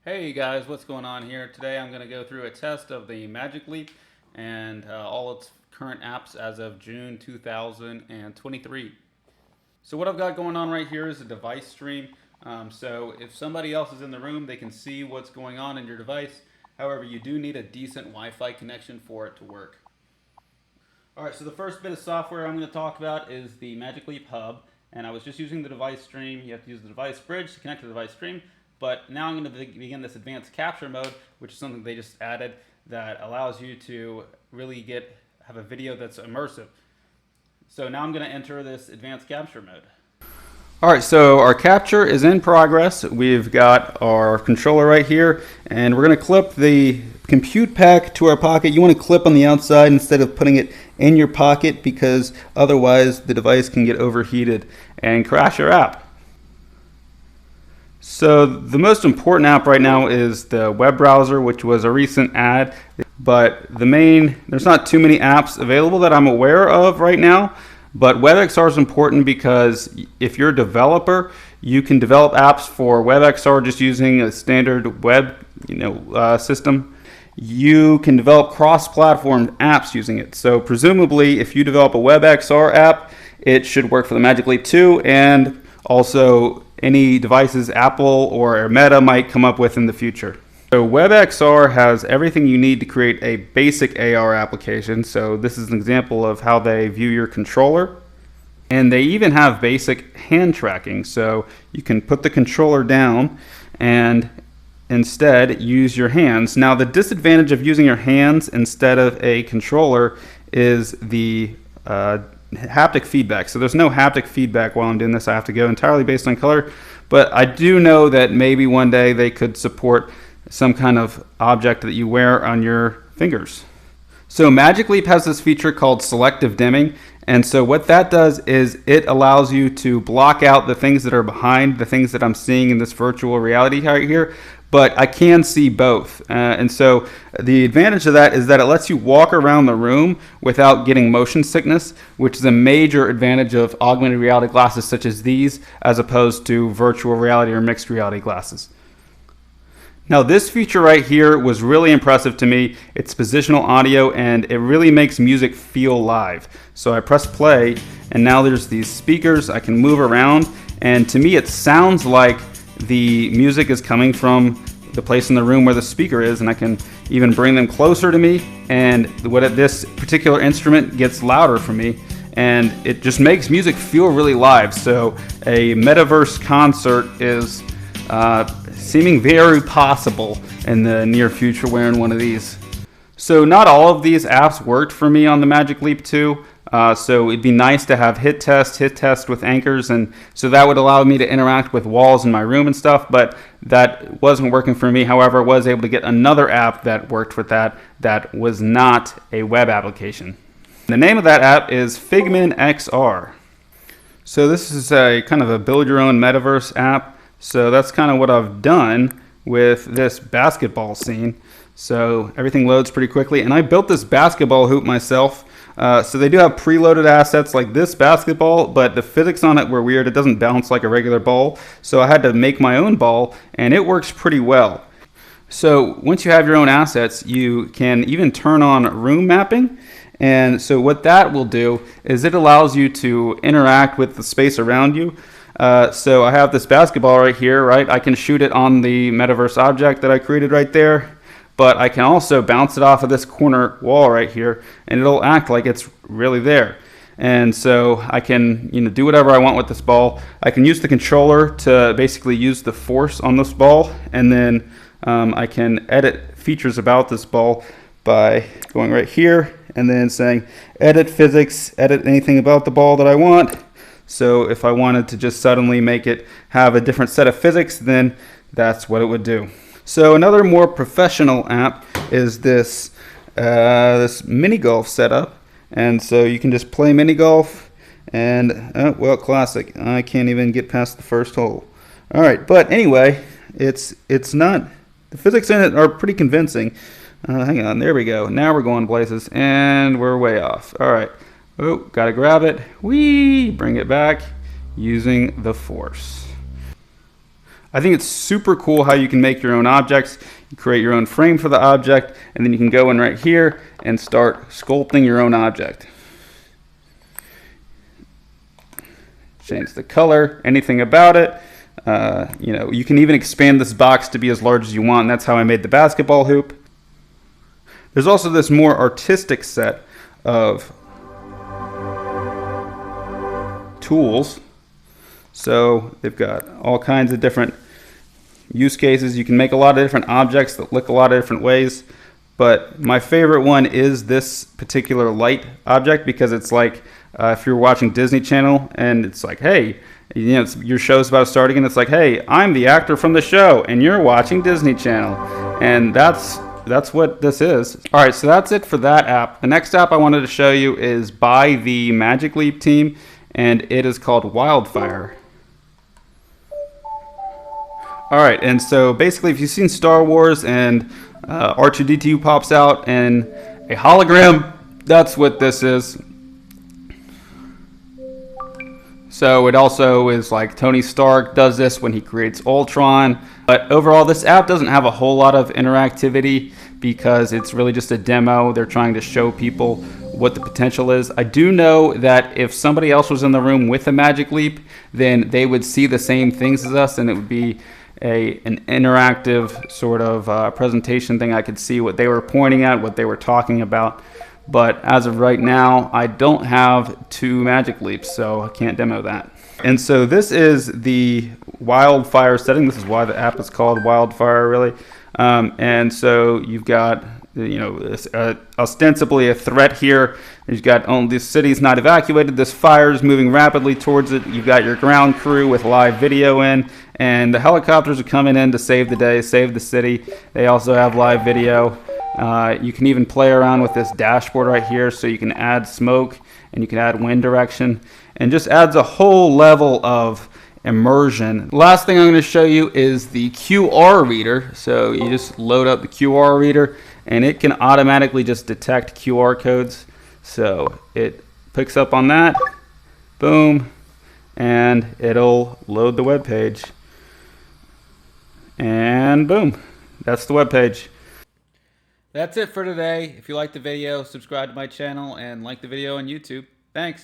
Hey guys, what's going on here? Today I'm going to go through a test of the Magic Leap and all its current apps as of June 2023. So what I've got going on right here is a device stream. So if somebody else is in the room, they can see what's going on in your device. However, you do need a decent Wi-Fi connection for it to work. Alright, so the first bit of software I'm going to talk about is the Magic Leap Hub. And I was just using the device stream. You have to use the device bridge to connect to the device stream. But now I'm going to begin this advanced capture mode, which is something they just added that allows you to really have a video that's immersive. So now I'm going to enter this advanced capture mode. Alright, so our capture is in progress. We've got our controller right here, and we're going to clip the compute pack to our pocket. You want to clip on the outside instead of putting it in your pocket, because otherwise the device can get overheated and crash your app. So the most important app right now is the web browser, which was a recent add, but there's not too many apps available that I'm aware of right now. But WebXR is important because if you're a developer, you can develop apps for WebXR just using a standard web system. You can develop cross-platform apps using it. So presumably, if you develop a WebXR app, it should work for the Magic Leap 2 and also any devices Apple or Meta might come up with in the future. So WebXR has everything you need to create a basic AR application. So this is an example of how they view your controller. And they even have basic hand tracking. So you can put the controller down and instead use your hands. Now the disadvantage of using your hands instead of a controller is the haptic feedback. So there's no haptic feedback while I'm doing this. I have to go entirely based on color, but I do know that maybe one day they could support some kind of object that you wear on your fingers. So Magic Leap has this feature called selective dimming, and so what that does is it allows you to block out the things that are behind the things that I'm seeing in this virtual reality right here, but I can see both. And so the advantage of that is that it lets you walk around the room without getting motion sickness, which is a major advantage of augmented reality glasses such as these, as opposed to virtual reality or mixed reality glasses. Now this feature right here was really impressive to me. It's positional audio and it really makes music feel live. So I press play and now there's these speakers. I can move around and to me it sounds like the music is coming from the place in the room where the speaker is, and I can even bring them closer to me, and this particular instrument gets louder for me, and it just makes music feel really live. So a metaverse concert is seeming very possible in the near future wearing one of these. So not all of these apps worked for me on the Magic Leap 2. So it'd be nice to have hit test with anchors, and so that would allow me to interact with walls in my room and stuff, but that wasn't working for me. However, I was able to get another app that worked with that was not a web application. The name of that app is FigminXR. So this is a kind of a build your own metaverse app. So that's kind of what I've done with this basketball scene. So everything loads pretty quickly, and I built this basketball hoop myself. So they do have preloaded assets like this basketball, but the physics on it were weird. It doesn't bounce like a regular ball. So I had to make my own ball, and it works pretty well. So once you have your own assets, you can even turn on room mapping. And so what that will do is it allows you to interact with the space around you. So I have this basketball right here, right? I can shoot it on the metaverse object that I created right there. But I can also bounce it off of this corner wall right here, and it'll act like it's really there. And so I can do whatever I want with this ball. I can use the controller to basically use the force on this ball, and then I can edit features about this ball by going right here and then saying edit physics, edit anything about the ball that I want. So if I wanted to just suddenly make it have a different set of physics, then that's what it would do. So another more professional app is this mini golf setup, and so you can just play mini golf, and well, classic. I can't even get past the first hole. All right, but anyway, it's not. The physics in it are pretty convincing. Hang on, there we go. Now we're going places, and we're way off. All right, oh, gotta grab it. Whee! Bring it back using the force. I think it's super cool how you can make your own objects. You create your own frame for the object, and then you can go in right here and start sculpting your own object. Change the color, anything about it. You know, you can even expand this box to be as large as you want, and that's how I made the basketball hoop. There's also this more artistic set of tools. So they've got all kinds of different use cases. You can make a lot of different objects that look a lot of different ways, but my favorite one is this particular light object, because it's like if you're watching Disney Channel and it's like, hey, you know, your show's about to start again, it's like, hey, I'm the actor from the show and you're watching Disney Channel. And that's what this is. All right, so that's it for that app. The next app I wanted to show you is by the Magic Leap team, and it is called Wildfire. All right, and so basically if you've seen Star Wars and R2-D2 pops out and a hologram, that's what this is. So it also is like Tony Stark does this when he creates Ultron. But overall, this app doesn't have a whole lot of interactivity because it's really just a demo. They're trying to show people what the potential is. I do know that if somebody else was in the room with a Magic Leap, then they would see the same things as us, and it would be an interactive sort of presentation thing. I could see what they were pointing at, what they were talking about. But as of right now, I don't have 2 Magic Leaps, so I can't demo that. And so this is the Wildfire setting. This is why the app is called Wildfire, really. And so you've got, you know, ostensibly a threat here. You've got, oh, this city's not evacuated. This fire is moving rapidly towards it. You've got your ground crew with live video in, and the helicopters are coming in to save the day, save the city. They also have live video. You can even play around with this dashboard right here, so you can add smoke and you can add wind direction, and just adds a whole level of immersion. Last thing I'm going to show you is the QR reader. So you just load up the QR reader and it can automatically just detect QR codes. So it picks up on that, boom, and it'll load the web page, and boom, that's the web page. That's it for today. If you liked the video, subscribe to my channel and like the video on YouTube. Thanks.